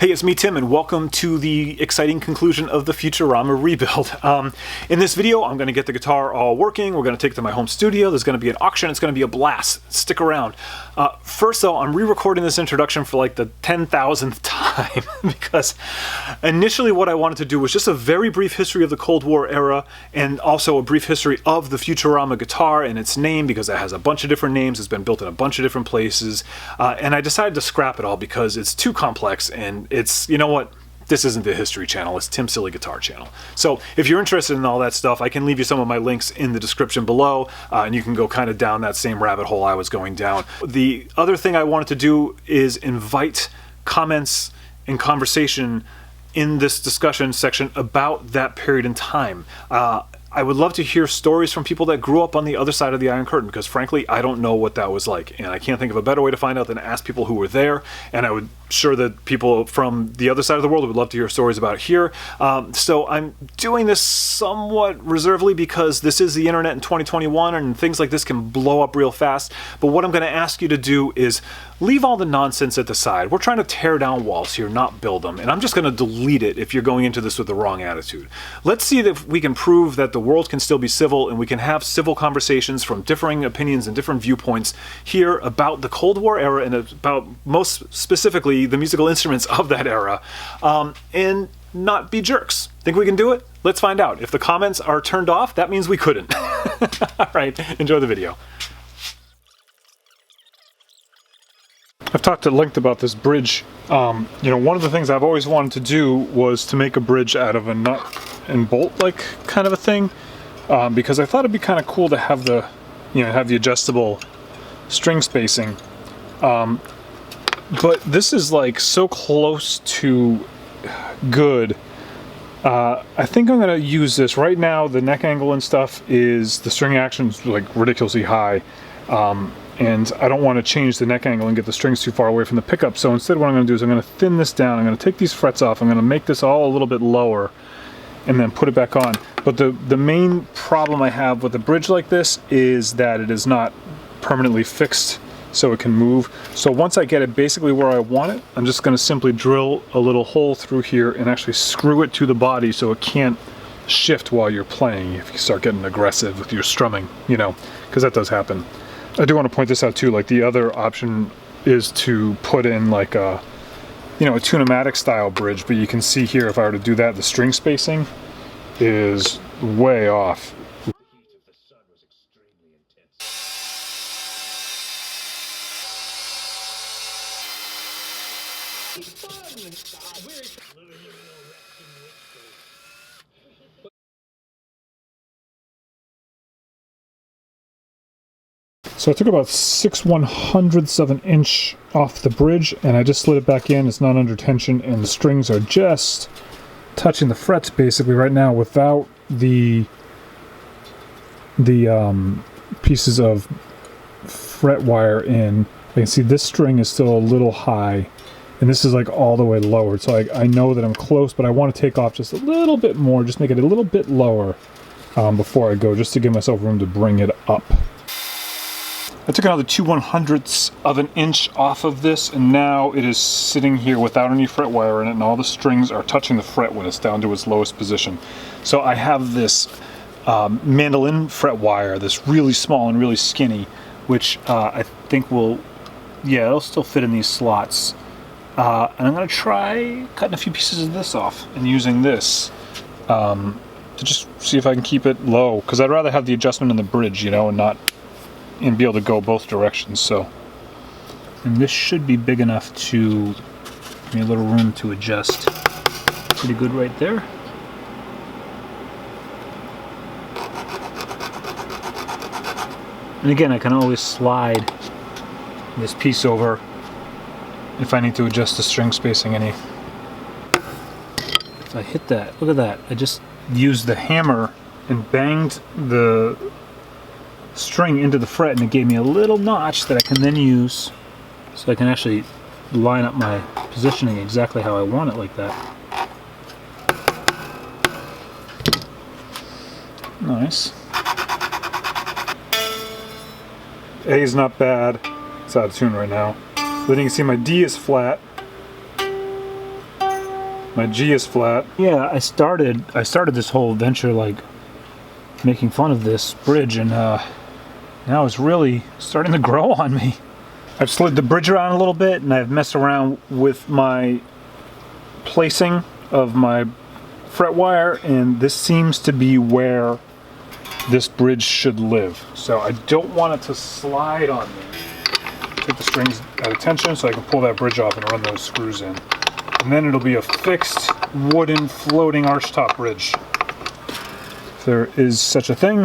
Hey, it's me, Tim, and welcome to the exciting conclusion of the Futurama rebuild. In this video, I'm going to get the guitar all working. We're going to take it to my home studio. There's going to be an auction. It's going to be a blast. Stick around. First, though, I'm re-recording this introduction for like the 10,000th time because initially what I wanted to do was just a very brief history of the Cold War era and also a brief history of the Futurama guitar and its name because it has a bunch of different names. It's been built in a bunch of different places. And I decided to scrap it all because it's too complex and it's, you know what, this isn't the history channel, it's Tim's Silly Guitar channel. So if you're interested in all that stuff, I can leave you some of my links in the description below, and you can go kind of down that same rabbit hole I was going down. The other thing I wanted to do is invite comments and conversation in this discussion section about that period in time. I would love to hear stories from people that grew up on the other side of the Iron Curtain, because frankly, I don't know what that was like, and I can't think of a better way to find out than to ask people who were there, and I would sure that people from the other side of the world would love to hear stories about it here. So I'm doing this somewhat reservedly because this is the internet in 2021 and things like this can blow up real fast, but what I'm going to ask you to do is leave all the nonsense at the side. We're trying to tear down walls here, not build them, and I'm just going to delete it if you're going into this with the wrong attitude. Let's see if we can prove that the world can still be civil and we can have civil conversations from differing opinions and different viewpoints here about the Cold War era and about, most specifically, the musical instruments of that era, and not be jerks. Think we can do it? Let's find out. If the comments are turned off, that means we couldn't. All right, enjoy the video. I've talked at length about this bridge. You know, one of the things I've always wanted to do was to make a bridge out of a nut and bolt like kind of a thing, because I thought it'd be kind of cool to have the, you know, have the adjustable string spacing. But this is like so close to good. I think I'm gonna use this right now. The neck angle and stuff is, the string action is like ridiculously high. And I don't want to change the neck angle and get the strings too far away from the pickup. So instead what I'm going to do is I'm going to thin this down. I'm going to take these frets off. I'm going to make this all a little bit lower and then put it back on. But the main problem I have with a bridge like this is that it is not permanently fixed so it can move. So once I get it basically where I want it, I'm just going to simply drill a little hole through here and actually screw it to the body so it can't shift while you're playing if you start getting aggressive with your strumming, you know, because that does happen. I do want to point this out too, like the other option is to put in like a, you know, a tunematic style bridge, but you can see here if I were to do that, the string spacing is way off. So I took about 6/100ths of an inch off the bridge and I just slid it back in. It's not under tension and the strings are just touching the frets basically right now without the pieces of fret wire in. You can see this string is still a little high and this is like all the way lowered. So I know that I'm close, but I want to take off just a little bit more, just make it a little bit lower before I go, just to give myself room to bring it up. I took another 2/100ths of an inch off of this and now it is sitting here without any fret wire in it and all the strings are touching the fret when it's down to its lowest position. So I have this mandolin fret wire, this really small and really skinny, which I think will, yeah, it'll still fit in these slots. And I'm going to try cutting a few pieces of this off and using this to just see if I can keep it low, because I'd rather have the adjustment in the bridge, you know, and be able to go both directions. So, and this should be big enough to give me a little room to adjust. Pretty good right there. And again, I can always slide this piece over if I need to adjust the string spacing any. If I hit that, look at that, I just used the hammer and banged the string into the fret and it gave me a little notch that I can then use so I can actually line up my positioning exactly how I want it, like that. Nice. A is not bad. It's out of tune right now. Then you can see my D is flat. My G is flat. Yeah, I started this whole venture like making fun of this bridge, and now it's really starting to grow on me. I've slid the bridge around a little bit, and I've messed around with my placing of my fret wire, and this seems to be where this bridge should live. So I don't want it to slide on me. Take the strings out of tension so I can pull that bridge off and run those screws in. And then it'll be a fixed wooden floating archtop bridge, if there is such a thing.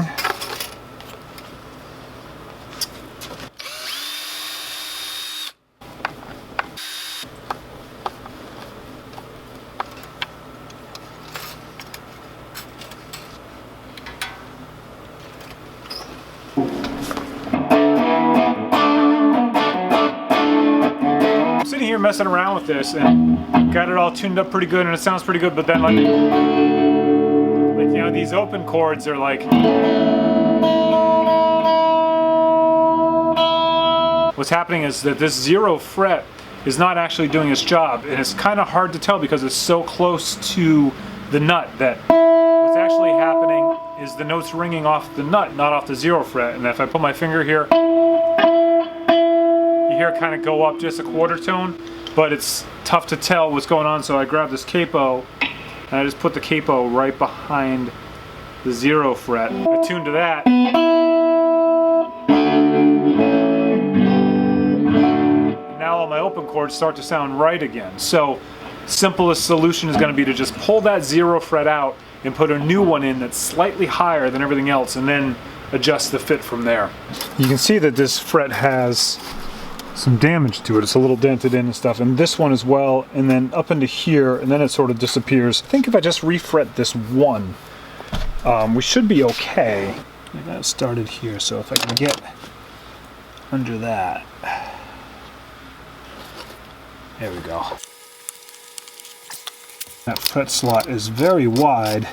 Messing around with this and got it all tuned up pretty good, and it sounds pretty good, but then like you know, these open chords are like, what's happening is that this 0 fret is not actually doing its job, and it's kind of hard to tell because it's so close to the nut that what's actually happening is the notes ringing off the nut, not off the 0 fret. And if I put my finger here, you hear it kind of go up just a quarter tone, but it's tough to tell what's going on, so I grab this capo and I just put the capo right behind the 0 fret. I tune to that. Now all my open chords start to sound right again. So simplest solution is going to be to just pull that 0 fret out and put a new one in that's slightly higher than everything else, and then adjust the fit from there. You can see that this fret has some damage to it. It's a little dented in and stuff, and this one as well, and then up into here, and then it sort of disappears. I think if I just refret this one, we should be okay. I got it started here, so if I can get under that. There we go. That fret slot is very wide.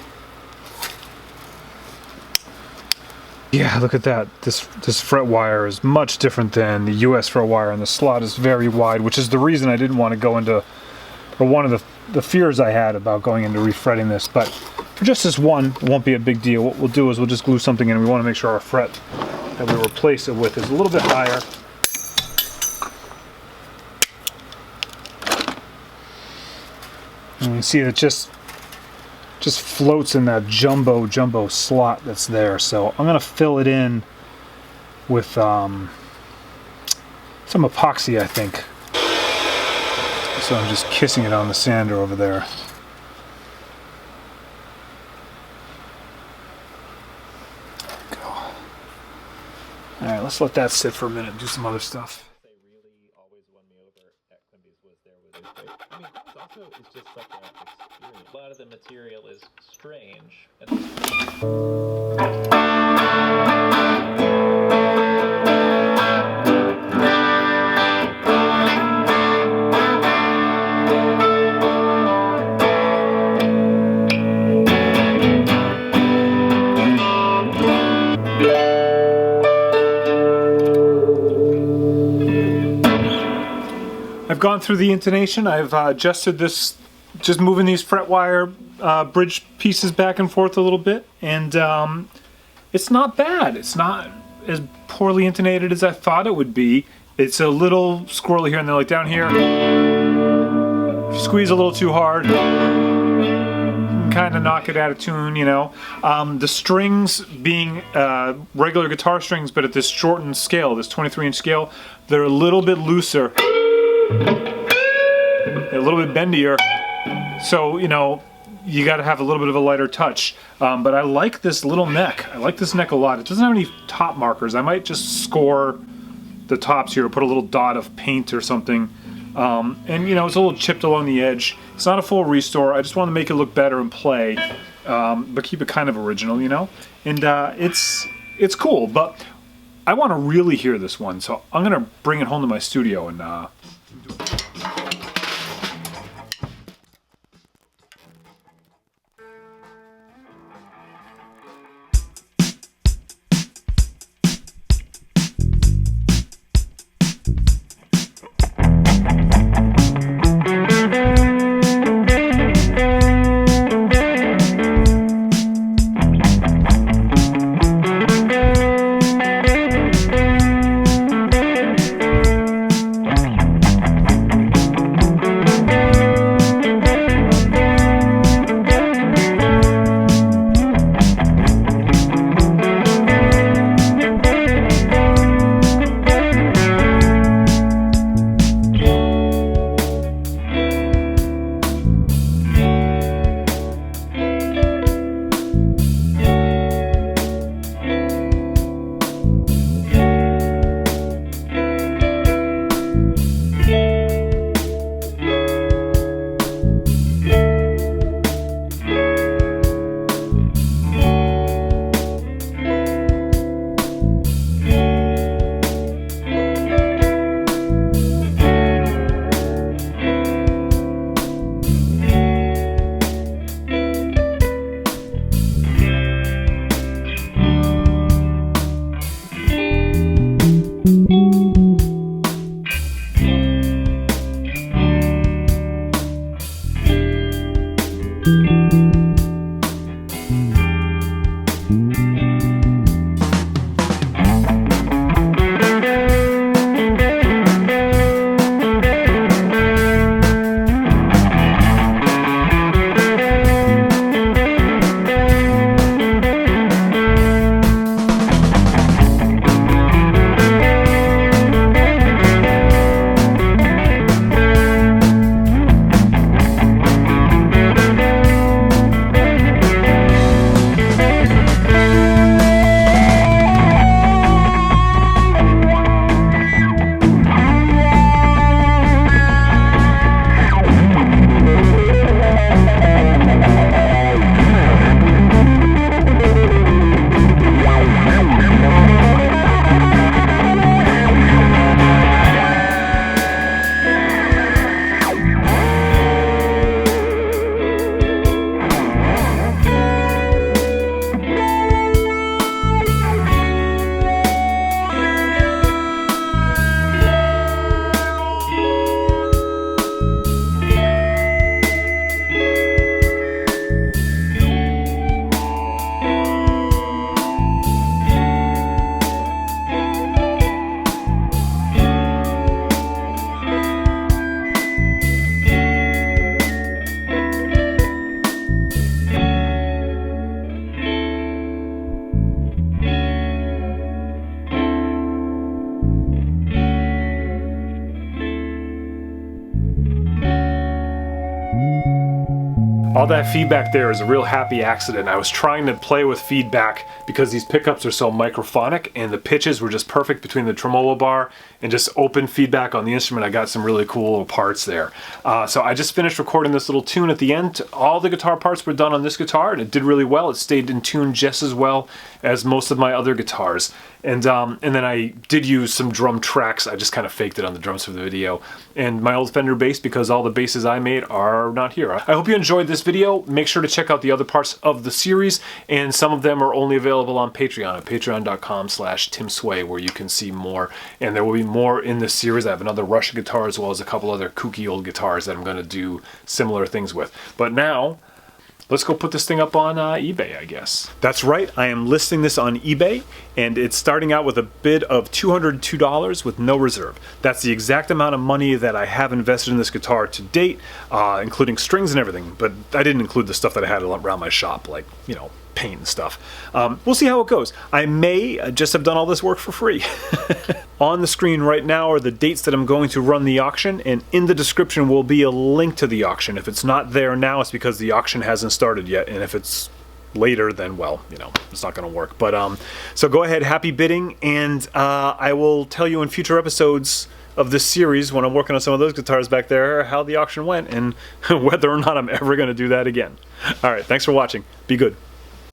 Yeah, look at that. This fret wire is much different than the US fret wire, and the slot is very wide, which is the reason I didn't want to go into, or one of the fears I had about going into refretting this. But for just this one, it won't be a big deal. What we'll do is we'll just glue something in. We want to make sure our fret that we replace it with is a little bit higher. And you see it just floats in that jumbo slot that's there. So I'm going to fill it in with some epoxy, I think. So I'm just kissing it on the sander over there. There we go. Alright, let's let that sit for a minute and do some other stuff. A lot of the material is strange. I've gone through the intonation. I've adjusted this, just moving these fret wire bridge pieces back and forth a little bit, and it's not bad. It's not as poorly intonated as I thought it would be. It's a little squirrely here and there, like down here. If you squeeze a little too hard, you can kind of knock it out of tune, you know. The strings being regular guitar strings, but at this shortened scale, this 23-inch scale, they're a little bit looser, a little bit bendier. So, you know, you got to have a little bit of a lighter touch. But I like this little neck. I like this neck a lot. It doesn't have any top markers. I might just score the tops here, put a little dot of paint or something. And, you know, it's a little chipped along the edge. It's not a full restore. I just want to make it look better and play, but keep it kind of original, you know? And it's cool, but I want to really hear this one, so I'm going to bring it home to my studio and All that feedback there is a real happy accident. I was trying to play with feedback because these pickups are so microphonic and the pitches were just perfect between the tremolo bar and just open feedback on the instrument. I got some really cool little parts there. So I just finished recording this little tune at the end. All the guitar parts were done on this guitar and it did really well. It stayed in tune just as well as most of my other guitars. And then I did use some drum tracks. I just kind of faked it on the drums for the video. And my old Fender bass, because all the basses I made are not here. I hope you enjoyed this video. Make sure to check out the other parts of the series, and some of them are only available on Patreon at patreon.com/timsway, where you can see more. And there will be more in this series. I have another Russian guitar as well as a couple other kooky old guitars that I'm going to do similar things with. But now, let's go put this thing up on eBay, I guess. That's right, I am listing this on eBay, and it's starting out with a bid of $202 with no reserve. That's the exact amount of money that I have invested in this guitar to date, including strings and everything, but I didn't include the stuff that I had around my shop, like, you know, paint and stuff. We'll see how it goes. I may just have done all this work for free. On the screen right now are the dates that I'm going to run the auction, and in the description will be a link to the auction. If it's not there now, it's because the auction hasn't started yet, and if it's later, then, well, you know, it's not going to work. But so go ahead, happy bidding, and I will tell you in future episodes of this series, when I'm working on some of those guitars back there, how the auction went and whether or not I'm ever going to do that again. All right, thanks for watching. Be good.